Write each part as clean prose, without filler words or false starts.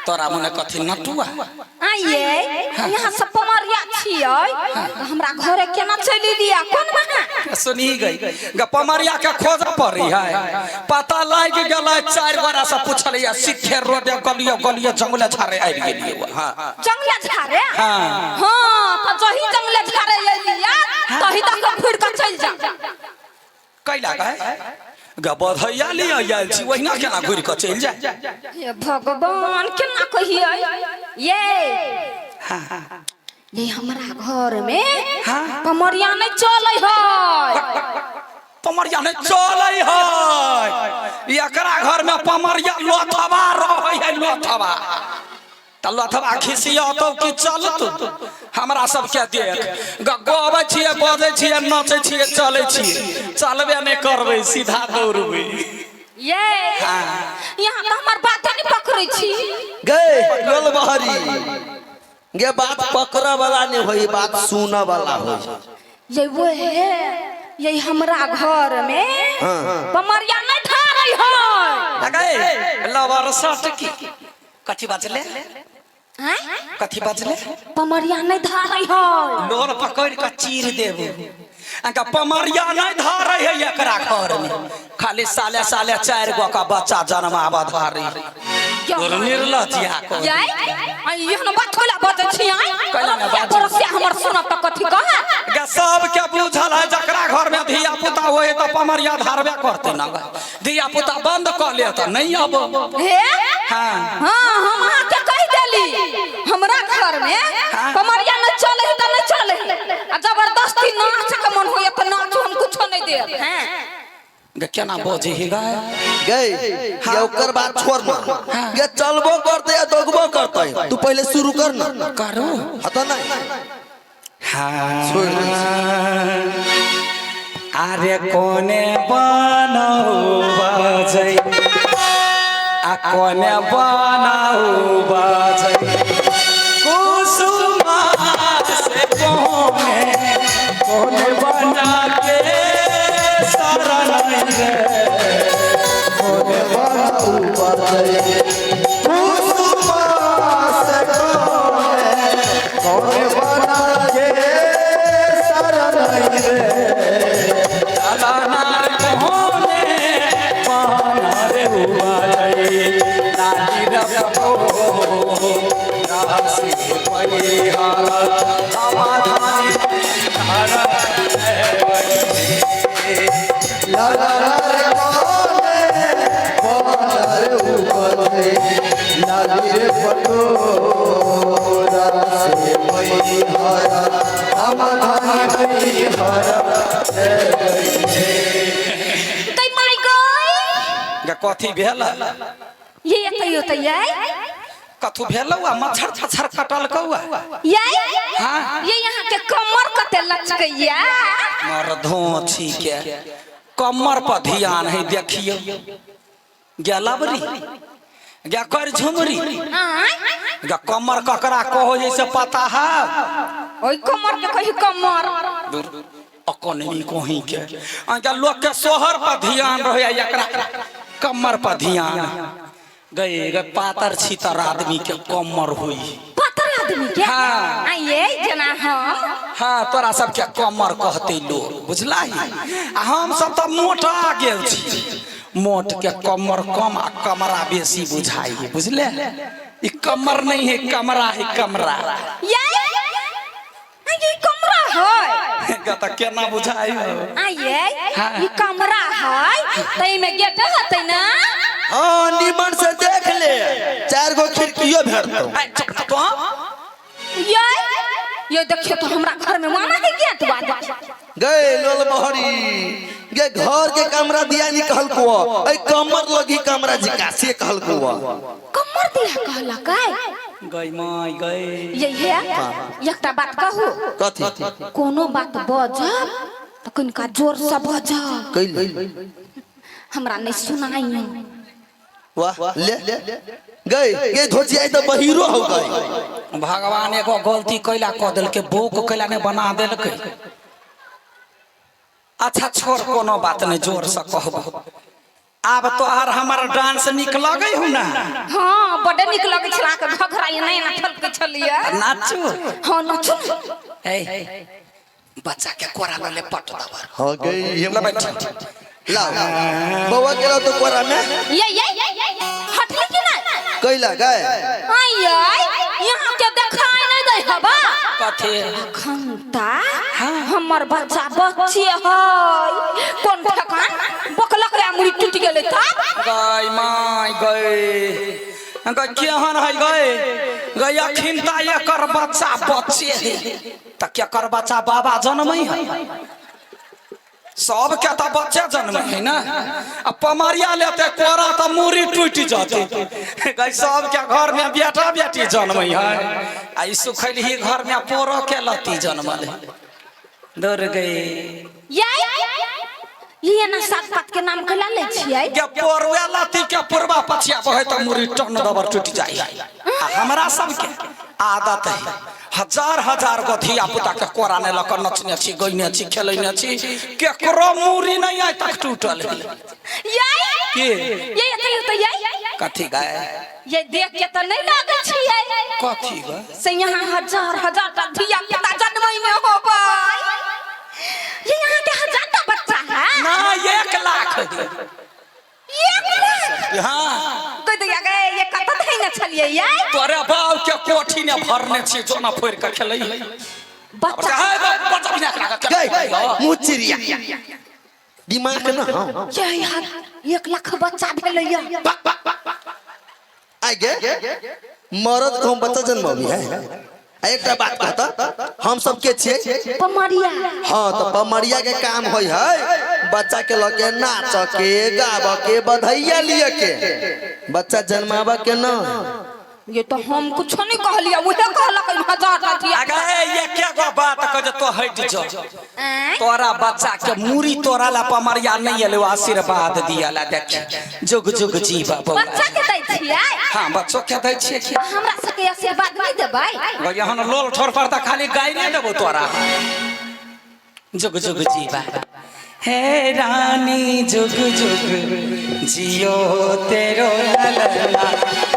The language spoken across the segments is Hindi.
तोरा मने कथी नटुआ आइए यहाँ सब पमरिया छियै हमरा घरे केना चली लिया कोन महा सुनी गई पमरिया के खोज पड़ी है पता लाग गेल 4 गोरा से पूछलिया सिखे रोड गलियो गलियो जंगले झारे आबि गेलिए हां जंगले झारे हां तो जही जंगले झारे एलिया तही तक फिर के चल जा कैला गए बधैया ले आयल छी ओहिना केना घुर के चल जाय हे भगवान केना कहिए ये हमरा घर में पमरिया नहीं चले है पमरिया नहीं चले है एकरा घर में पमरिया लोथवा रहे है लोथवा त लोथवा खिसिया तो कि चलत हमरा सब के देख गबै छिए बजै छिए नाचै छिए चलै छिए चलबे नहीं करबै सीधा दौड़बै ये यहाँ तो हमार बात नहीं पकड़ै छी गए लोल बहरी ये बात पकड़ा वाला नहीं होई बात सुना वाला होई ये वो है ये हमरा घर में पमरिया नहीं धारै है गए लवर सट की कथी बजले हैं कथी बजले पमरिया नहीं धारै है लोल पकड़ के चीर देबो अंका पमरिया नहीं धारै है एकरा घर में खाली साले साले 4 गो का बच्चा जन्मावा धारै और निर्लज्जिया को ये न बात कोला बात छी आई कोला न बात पड़ोसिया हमर सुन त कथी कह ग सब के बुझल है जकरा घर में धिया पुता होए त पमरिया धारबे करते न धिया पुता बंद क ले त नहीं अब हे हां हम अहाँ के कह देली हमरा घर में पमरिया न चले त न चले आ जबरदस्ती नाच के मन होए त नाच हम कुछ नहीं दे हैं केना बोझी गए गए ये ओकर बात छोड़ ना ये चलबो करते या दोगबो करते तू पहले शुरू कर ना करो हता ना हां अरे कोने बनाऊ बाजै आ कोने बनाऊ बाजै कुसुमा से कोने बना के शरण रे कोने बनाऊ बाजै कुसुमा से कोने बना के शरण रे लानार कोने पानारे हुआई नानी रबो रासी परिहारा समाधान धारा लाला रे कोने पानारे हुआई नानी रे पटो रासी परिहारा समाधान परिहारा तै माय गॉड ग कथी भेल ये तैयो तैयै कथु भेलौ आ मच्छर छछर कटल कौआ ये हां ये यहाँ के कमर कते लचकैया मरधो छी के कमर पर ध्यान है देखियो गलबरी ग कर झुमरी ग कमर ककरा कहो जैसे पता है ओई कमर के कहि कमर अकननी कोही के अंका लोग के सोहर पर ध्यान रहे एकरा कमर पर ध्यान गए ग पातर छीतर आदमी के कमर होई पातर आदमी के हाँ। आइए जना हम हाँ तोरा सब के कमर कहते लोग बुझलाई आ हम सब तो मोटा गेल छी मोट के कमर कम आ कमरा बेसी बुझाई बुझले ई कमर नहीं है कमरा है कमरा ये कमरा है ग त केना बुझाई हो आइए ये कमरा है तई में गेट हतै ना हाँ निमन से देख ले 4 गो खिड़कियों भेटतो तो ये देखियो तो हमरा घर में माना है गेट बात गए लोल बहरी ये घर के कमरा दिया निकल को ए कमर लगी कमरा जिका से कहल को कमर दिया कहला काय गई माई गई ये है एकटा बात कहू कथी कोनो बात बजब तो कनिका जोर से बजब कइले हमरा नहीं सुनाई वाह ले गए ये धोची आई तो बहिरो हो गई भगवान एगो गलती कैला क देल के बोक कैला ने बना देल के अच्छा छोड़ कोनो बात नहीं जोर से कहबो अब तो आर हमारा डांस निक लगे हो ना। हाँ बड़े निक लगे छला के घघरा नहीं ना छल के छलिया नाचू। हाँ नाचू ए बच्चा के कोरा ले पट दबर हो गई ले बैठ लाओ बउआ के लाओ तो कोरा में ये हटले कि ना कैला गए आई यहाँ के देखाई नहीं दे हबा कथे खंता हमर बच्चा बच्चे है कौन ठकान बकलक रे मुड़ी टूट गेले त गई माय गई गई केहन है गई गई अखिनता एकर बच्चा बच्चे है त क्या कर बच्चा बाबा जन्मई है सब के तो बच्चे जन्म है ना। अब पमरिया लेते कोरा तो मूरी टूट जाते गई सब के घर में बेटा बेटी जन्म है आई सुखल ही घर में पोरो के लती जन्म दौड़ गए ये ना सात पात के नाम कला ले छियै के पोरवे लती के पूर्वा पछिया बहे तो मूरी टन दबर टूट जाई। हमरा सब के आदत है हजार हजार गो धिया पुता के कोरा ने लक नचने छी गइने छी खेलने छी केकरो मूरी नहीं आइ तक टूटल के ये तो ये कथी गए ये देख के तो नहीं लागे छियै कथी गए से यहाँ हजार हजार ता धिया पुता जन्मई में होबै ये यहाँ के हजार ता बच्चा है ना 1 लाख हाँ कोई तो ये कत थे न छलिए ये तोरे बाव के कोठी ने भरने छी जोना फोड़ के खेलै बच्चा बच्चा बिना गए मुचिरिया दिमाग ना ये यार 1 लाख बच्चा भेलैया आ गे मरद को बच्चा जन्म है एक बात कहता हम सब के छे पमरिया हाँ तो पमरिया के काम होई है बच्चा के लगे नाच के गाव के बधाइया लिए के बच्चा जन्मावा के ना ये तो हम कुछ नहीं कहलिया वो कहलक हजार धिया अगे ये क्या गो बात कह तो हट जा तोरा बच्चा के मूरी तोरा ला पमरिया नहीं एले आशीर्वाद दिया ला देख जुग जुग जीवा बच्चा के दै छियै हां बच्चो के दै छियै हमरा सके आशीर्वाद नहीं देबै गई हन लोल ठोर पर त खाली गाय नहीं देबो तोरा जुग जुग जीवा हे रानी जुग जुग जियो तेरो ललना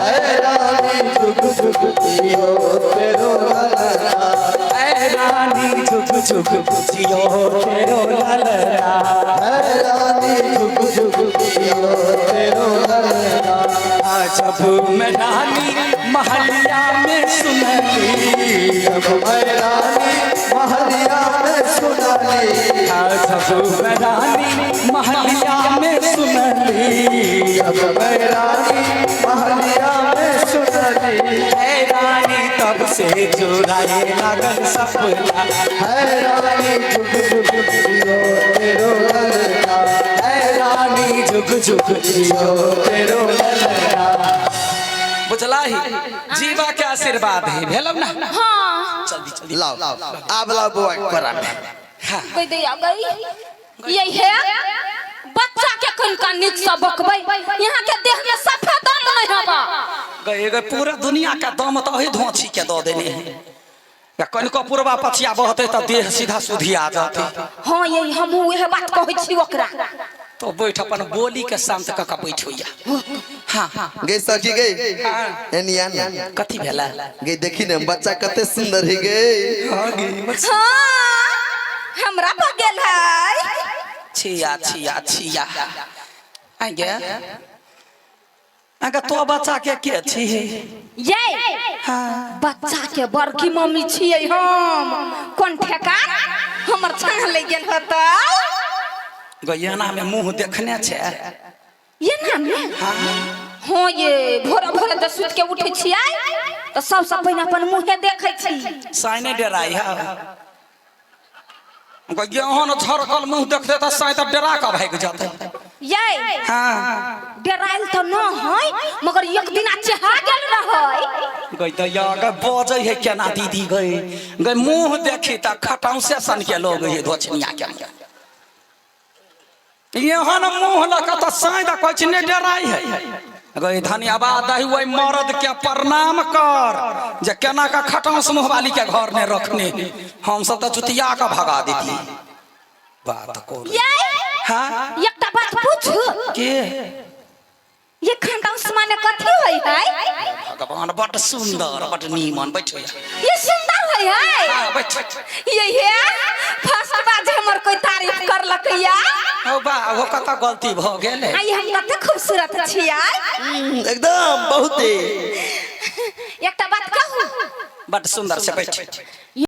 हे रानी जुग जुग जियो तेरो ललना हे रानी जुग जुग जियो तेरो ललना हे रानी जुग जुग जियो तेरो ललना जब मैं रानी महलिया में सुनली जब मैं रानी महलिया में सुनली जब मैं रानी महलिया में सुनली जब मैं रानी महलिया में सुनली हे रानी तब से जुड़ाए लगन सपना हे रानी जुग जुग जियो तेरो ललना हे रानी जुग जुग जियो तेरो ललना बुझला ही जीवा के आशीर्वाद है भेलौ ना हां जल्दी जल्दी लाओ अब लाओ बुआ कोरा में कोई दे आ गई यही है बच्चा के कनका निक से बकबै यहाँ के देह में सफेद दम नहीं हबा गए गए पूरा दुनिया का दम तो ही धोची के दो देने या कनको पूर्वा पछिया बहते तो देह सीधा सुधी आ जाते हां यही हम वह बात कहै छी ओकरा तो बैठ अपन बोली के शांत क के बैठोया हां गे सखी गे हां एनिया ना कथी भेला गे देखी ने बच्चा कते सुंदर है गे हां गे हां हमरा पर गेल है छिया छिया छिया आ गे अगर तो बच्चा के छी ये हां बच्चा के बड़की मम्मी छियै हम कोन ठेका हमर छान ले गेल हता गयना में मुंह देखने छे ये नाम हां ये भोरे भोरे त सुत के उठै छियै त सबसे पहिने अपन मुंह देखे छी साइने डराई हा गयहन झरकल मुंह देखते त साइ त डरा के भाग जाते ये हां डराइल त न है मगर एक दिन चेहा गेल रहै गई त याग बजै है केना दीदी गई गई मुंह देखी त खटाऊ से सन के लोग ये दोछनिया के यहन मुंह लक त साइ त कहै छी ने डराई है गई धन्यवाद दही वही मर्द के प्रणाम कर जे केना का खटाऊस मुंह वाली के घर में रखने हम सब त चुतिया का भगा देती बात को ये हाँ एकटा बात पूछू के ये खानदान माने कथी होई है भगवान बड़ सुंदर बड़ नीमन बैठो ये सुंदर होई है हां बैठ ये फर्स्ट बार हमर कोई तारीफ करलक या हो बा हो कत गलती भ गेले आई हम कते खूबसूरत छियै एकदम बहुते एकटा बात कहू बड़ सुंदर से बैठ